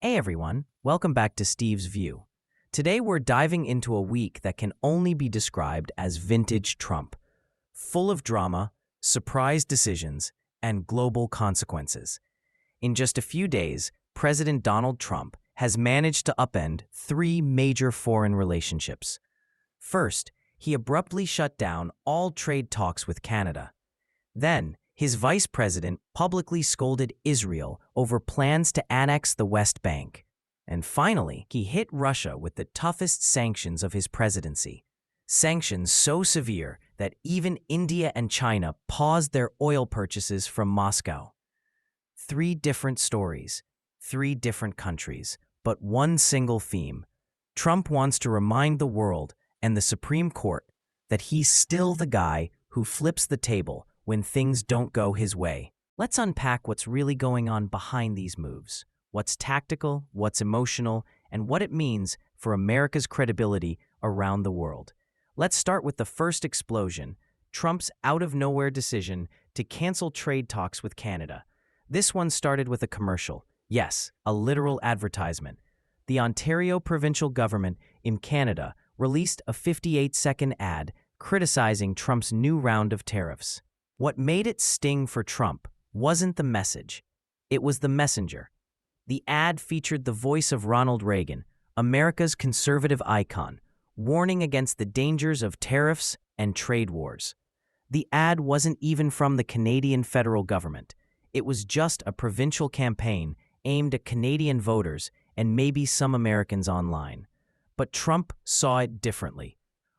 Hey everyone, welcome back to Steve's View. Today we're diving into a week that can only be described as vintage Trump, full of drama, surprise decisions, and global consequences. In just a few days, President Donald Trump has managed to upend three major foreign relationships. First, he abruptly shut down all trade talks with Canada. Then, his vice president publicly scolded Israel over plans to annex the West Bank. And finally, he hit Russia with the toughest sanctions of his presidency. Sanctions so severe that even India and China paused their oil purchases from Moscow. Three different stories, three different countries, but one single theme. Trump wants to remind the world and the Supreme Court that he's still the guy who flips the table when things don't go his way. Let's unpack what's really going on behind these moves, what's tactical, what's emotional, and what it means for America's credibility around the world. Let's start with the first explosion, Trump's out-of-nowhere decision to cancel trade talks with Canada. This one started with a commercial. Yes, a literal advertisement. The Ontario provincial government in Canada released a 58-second ad criticizing Trump's new round of tariffs. What made it sting for Trump wasn't the message. It was the messenger. The ad featured the voice of Ronald Reagan, America's conservative icon, warning against the dangers of tariffs and trade wars. The ad wasn't even from the Canadian federal government. It was just a provincial campaign aimed at Canadian voters and maybe some Americans online. But Trump saw it differently.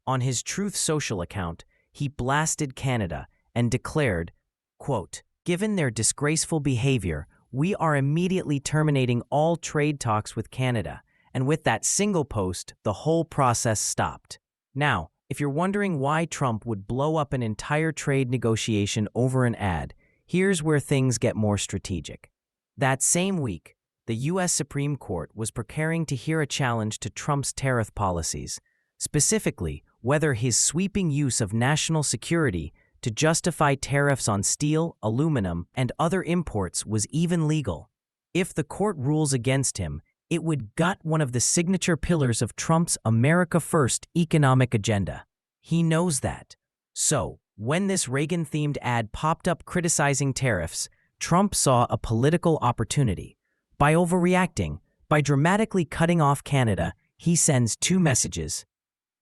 On his Truth Social account, he blasted Canada and declared, quote, "Given their disgraceful behavior, we are immediately terminating all trade talks with Canada." And with that single post, the whole process stopped. Now, if you're wondering why Trump would blow up an entire trade negotiation over an ad, here's where things get more strategic. That same week, the U.S. Supreme Court was preparing to hear a challenge to Trump's tariff policies, specifically whether his sweeping use of national security to justify tariffs on steel, aluminum, and other imports was even legal. If the court rules against him, it would gut one of the signature pillars of Trump's America First economic agenda. He knows that. So, when this Reagan-themed ad popped up criticizing tariffs, Trump saw a political opportunity. By overreacting, by dramatically cutting off Canada, he sends two messages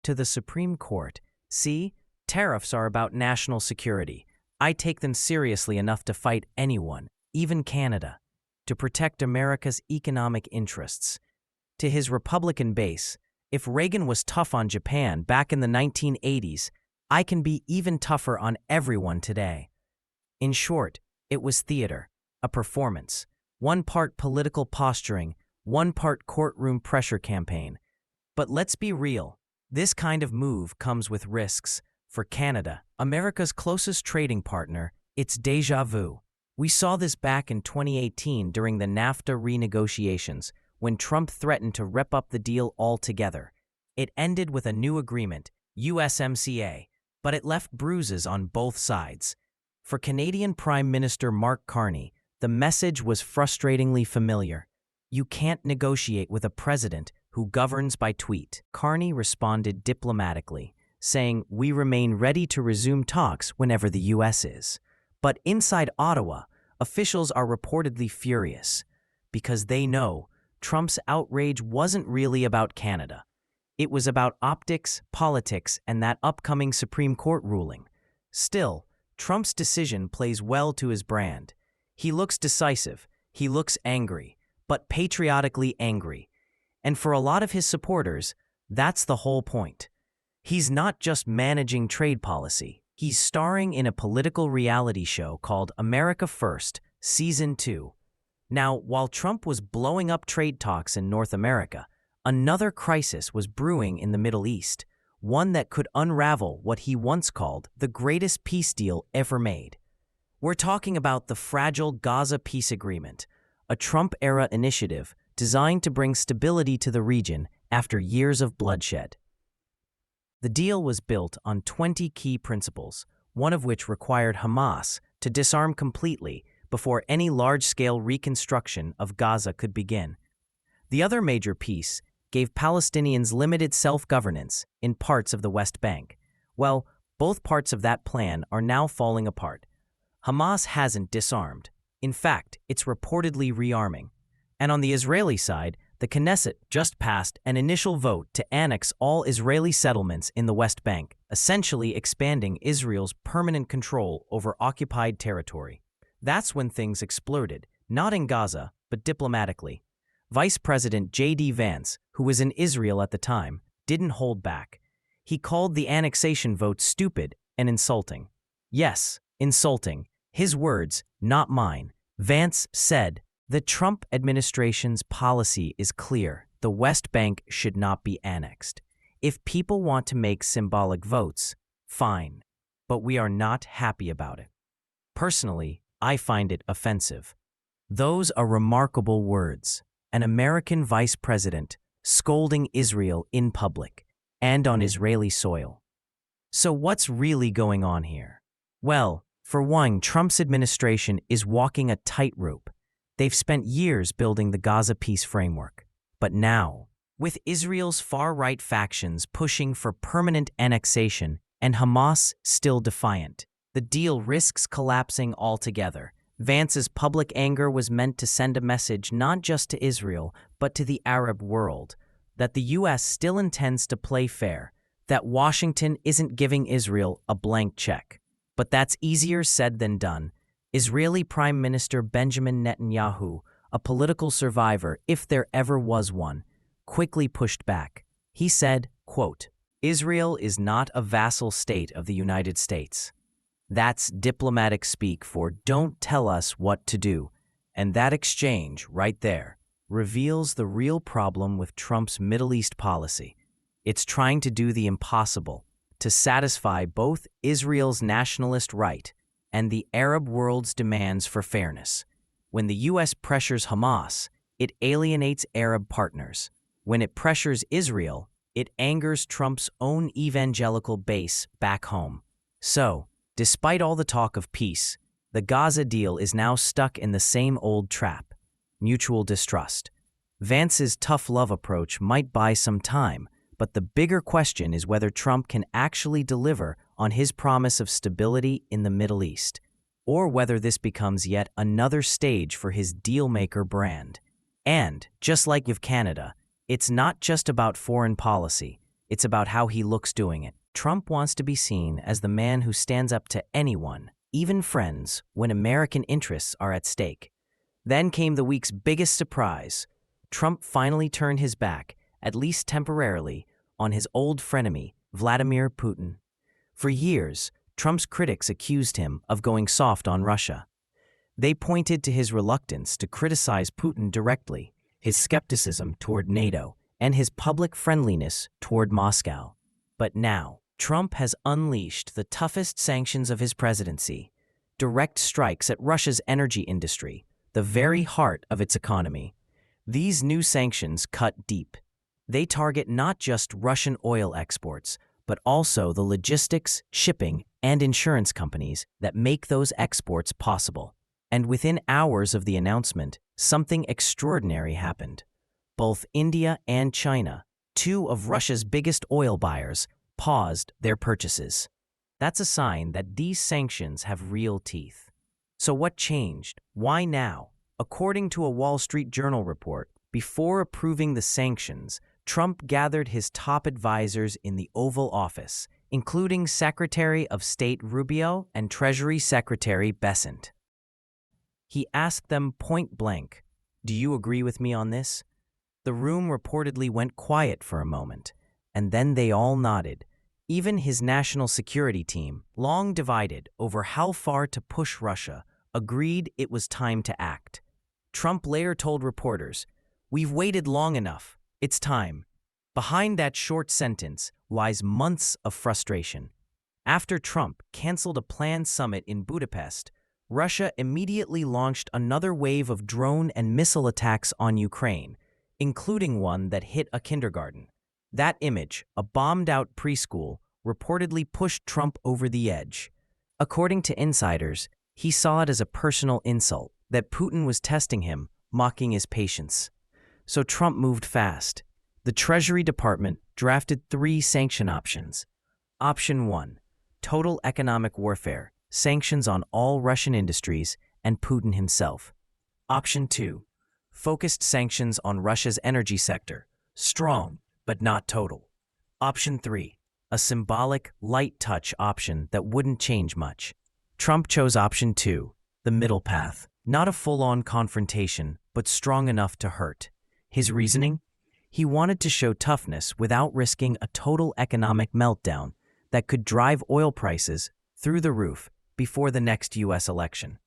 to the Supreme Court. See? Tariffs are about national security. I take them seriously enough to fight anyone, even Canada, to protect America's economic interests. To his Republican base, if Reagan was tough on Japan back in the 1980s, I can be even tougher on everyone today. In short, it was theater, a performance, one part political posturing, one part courtroom pressure campaign. But let's be real, this kind of move comes with risks. For Canada, America's closest trading partner, it's déjà vu. We saw this back in 2018 during the NAFTA renegotiations, when Trump threatened to rip up the deal altogether. It ended with a new agreement, USMCA, but it left bruises on both sides. For Canadian Prime Minister Mark Carney, the message was frustratingly familiar. You can't negotiate with a president who governs by tweet. Carney responded diplomatically, saying, "We remain ready to resume talks whenever the U.S. is." But inside Ottawa, officials are reportedly furious because they know Trump's outrage wasn't really about Canada. It was about optics, politics, and that upcoming Supreme Court ruling. Still, Trump's decision plays well to his brand. He looks decisive, he looks angry, but patriotically angry. And for a lot of his supporters, that's the whole point. He's not just managing trade policy. He's starring in a political reality show called America First, Season 2. Now, while Trump was blowing up trade talks in North America, another crisis was brewing in the Middle East, one that could unravel what he once called the greatest peace deal ever made. We're talking about the fragile Gaza peace agreement, a Trump-era initiative designed to bring stability to the region after years of bloodshed. The deal was built on 20 key principles, one of which required Hamas to disarm completely before any large-scale reconstruction of Gaza could begin. The other major piece gave Palestinians limited self-governance in parts of the West Bank. Well, both parts of that plan are now falling apart. Hamas hasn't disarmed. In fact, it's reportedly rearming. And on the Israeli side, the Knesset just passed an initial vote to annex all Israeli settlements in the West Bank, essentially expanding Israel's permanent control over occupied territory. That's when things exploded, not in Gaza, but diplomatically. Vice President J.D. Vance, who was in Israel at the time, didn't hold back. He called the annexation vote stupid and insulting. Yes, insulting. His words, not mine. Vance said, "The Trump administration's policy is clear. The West Bank should not be annexed. If people want to make symbolic votes, fine. But we are not happy about it." Personally, I find it offensive. Those are remarkable words. An American vice president scolding Israel in public and on Israeli soil. So what's really going on here? Well, for one, Trump's administration is walking a tightrope. They've spent years building the Gaza peace framework. But now, with Israel's far-right factions pushing for permanent annexation and Hamas still defiant, the deal risks collapsing altogether. Vance's public anger was meant to send a message not just to Israel, but to the Arab world, that the U.S. still intends to play fair, that Washington isn't giving Israel a blank check. But that's easier said than done. Israeli Prime Minister Benjamin Netanyahu, a political survivor if there ever was one, quickly pushed back. He said, quote, "Israel is not a vassal state of the United States. That's diplomatic speak for don't tell us what to do." And that exchange right there reveals the real problem with Trump's Middle East policy. It's trying to do the impossible, to satisfy both Israel's nationalist right and the Arab world's demands for fairness. When the U.S. pressures Hamas, it alienates Arab partners. When it pressures Israel, it angers Trump's own evangelical base back home. So, despite all the talk of peace, the Gaza deal is now stuck in the same old trap: mutual distrust. Vance's tough love approach might buy some time, but the bigger question is whether Trump can actually deliver on his promise of stability in the Middle East, or whether this becomes yet another stage for his dealmaker brand. And, just like with Canada, it's not just about foreign policy, it's about how he looks doing it. Trump wants to be seen as the man who stands up to anyone, even friends, when American interests are at stake. Then came the week's biggest surprise. Trump finally turned his back, at least temporarily, on his old frenemy, Vladimir Putin. For years, Trump's critics accused him of going soft on Russia. They pointed to his reluctance to criticize Putin directly, his skepticism toward NATO, and his public friendliness toward Moscow. But now, Trump has unleashed the toughest sanctions of his presidency, direct strikes at Russia's energy industry, the very heart of its economy. These new sanctions cut deep. They target not just Russian oil exports, but also the logistics, shipping, and insurance companies that make those exports possible. And within hours of the announcement, something extraordinary happened. Both India and China, two of Russia's biggest oil buyers, paused their purchases. That's a sign that these sanctions have real teeth. So what changed? Why now? According to a Wall Street Journal report, before approving the sanctions, Trump gathered his top advisors in the Oval Office, including Secretary of State Rubio and Treasury Secretary Bessent. He asked them point blank, "Do you agree with me on this?" The room reportedly went quiet for a moment, and then they all nodded. Even his national security team, long divided over how far to push Russia, agreed it was time to act. Trump later told reporters, "We've waited long enough. It's time." Behind that short sentence lies months of frustration. After Trump canceled a planned summit in Budapest, Russia immediately launched another wave of drone and missile attacks on Ukraine, including one that hit a kindergarten. That image, a bombed-out preschool, reportedly pushed Trump over the edge. According to insiders, he saw it as a personal insult, that Putin was testing him, mocking his patience. so Trump moved fast. The Treasury Department drafted 3 sanction options. Option 1, total economic warfare, sanctions on all Russian industries and Putin himself. Option 2, focused sanctions on Russia's energy sector, strong but not total. Option 3, a symbolic, light touch option that wouldn't change much. Trump chose option 2, the middle path. Not a full-on confrontation, but strong enough to hurt. His reasoning? He wanted to show toughness without risking a total economic meltdown that could drive oil prices through the roof before the next U.S. election.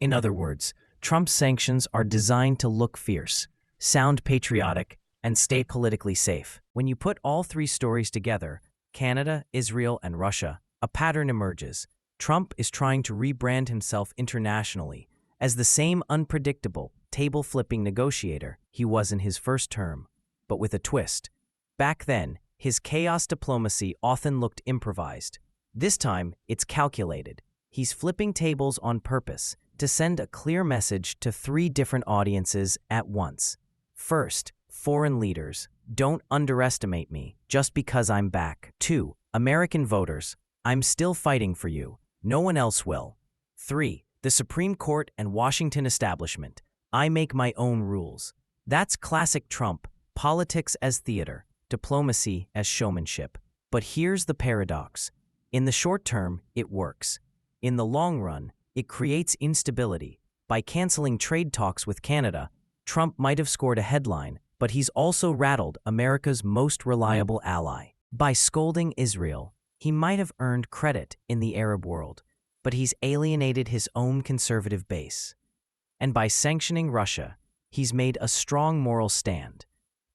In other words, Trump's sanctions are designed to look fierce, sound patriotic, and stay politically safe. When you put all 3 stories together, Canada, Israel, and Russia, a pattern emerges. Trump is trying to rebrand himself internationally as the same unpredictable, table-flipping negotiator he was in his first term, but with a twist. Back then, his chaos diplomacy often looked improvised. This time, it's calculated. He's flipping tables on purpose to send a clear message to 3 different audiences at once. First, foreign leaders, don't underestimate me just because I'm back. 2, American voters, I'm still fighting for you. No one else will. 3, the Supreme Court and Washington establishment, I make my own rules. That's classic Trump, politics as theater, diplomacy as showmanship. But here's the paradox. In the short term, it works. In the long run, it creates instability. By canceling trade talks with Canada, Trump might have scored a headline, but he's also rattled America's most reliable ally. By scolding Israel, he might have earned credit in the Arab world, but he's alienated his own conservative base. And by sanctioning Russia, he's made a strong moral stand,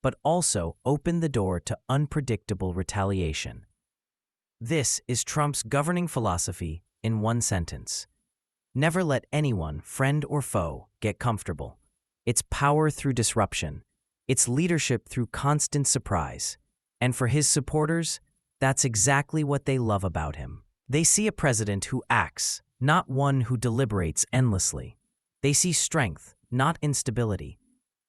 but also opened the door to unpredictable retaliation. This is Trump's governing philosophy in one sentence. Never let anyone, friend or foe, get comfortable. It's power through disruption. It's leadership through constant surprise. And for his supporters, that's exactly what they love about him. They see a president who acts, not one who deliberates endlessly. They see strength, not instability.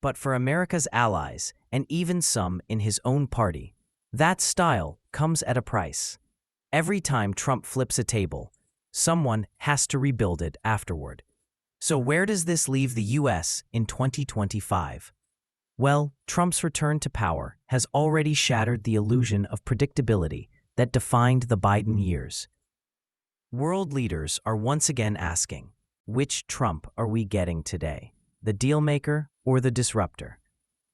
But for America's allies, and even some in his own party, that style comes at a price. Every time Trump flips a table, someone has to rebuild it afterward. So where does this leave the U.S. in 2025? Well, Trump's return to power has already shattered the illusion of predictability that defined the Biden years. World leaders are once again asking, which Trump are we getting today? The dealmaker or the disruptor?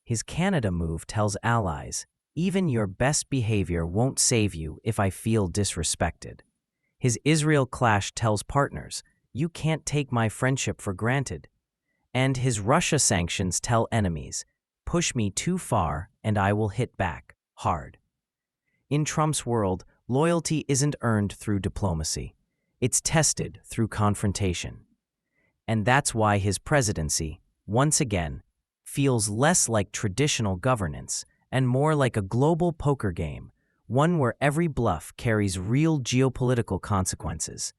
His Canada move tells allies, even your best behavior won't save you if I feel disrespected. His Israel clash tells partners, you can't take my friendship for granted. And his Russia sanctions tell enemies, push me too far and I will hit back hard. In Trump's world, loyalty isn't earned through diplomacy. It's tested through confrontation. And that's why his presidency, once again, feels less like traditional governance and more like a global poker game, one where every bluff carries real geopolitical consequences.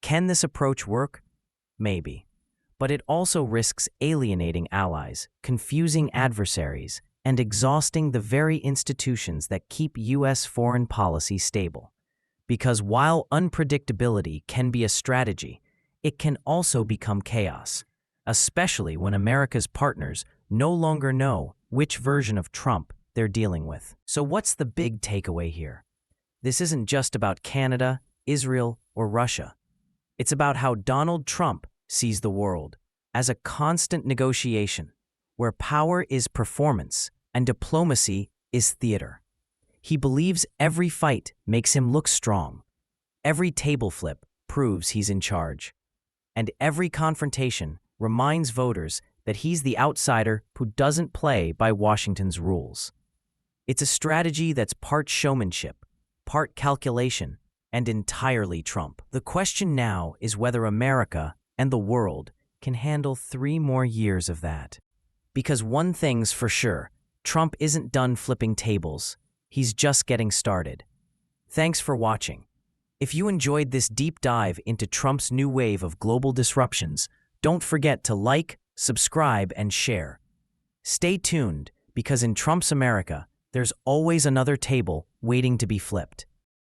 Can this approach work? Maybe. But it also risks alienating allies, confusing adversaries, and exhausting the very institutions that keep U.S. foreign policy stable. Because while unpredictability can be a strategy, it can also become chaos, especially when America's partners no longer know which version of Trump they're dealing with. So what's the big takeaway here? This isn't just about Canada, Israel, or Russia. It's about how Donald Trump sees the world as a constant negotiation, where power is performance and diplomacy is theater. He believes every fight makes him look strong. Every table flip proves he's in charge. And every confrontation reminds voters that he's the outsider who doesn't play by Washington's rules. It's a strategy that's part showmanship, part calculation, and entirely Trump. The question now is whether America and the world can handle 3 more years of that. Because one thing's for sure, Trump isn't done flipping tables. He's just getting started. Thanks for watching. If you enjoyed this deep dive into Trump's new wave of global disruptions, don't forget to like, subscribe, and share. Stay tuned, because in Trump's America, there's always another table waiting to be flipped.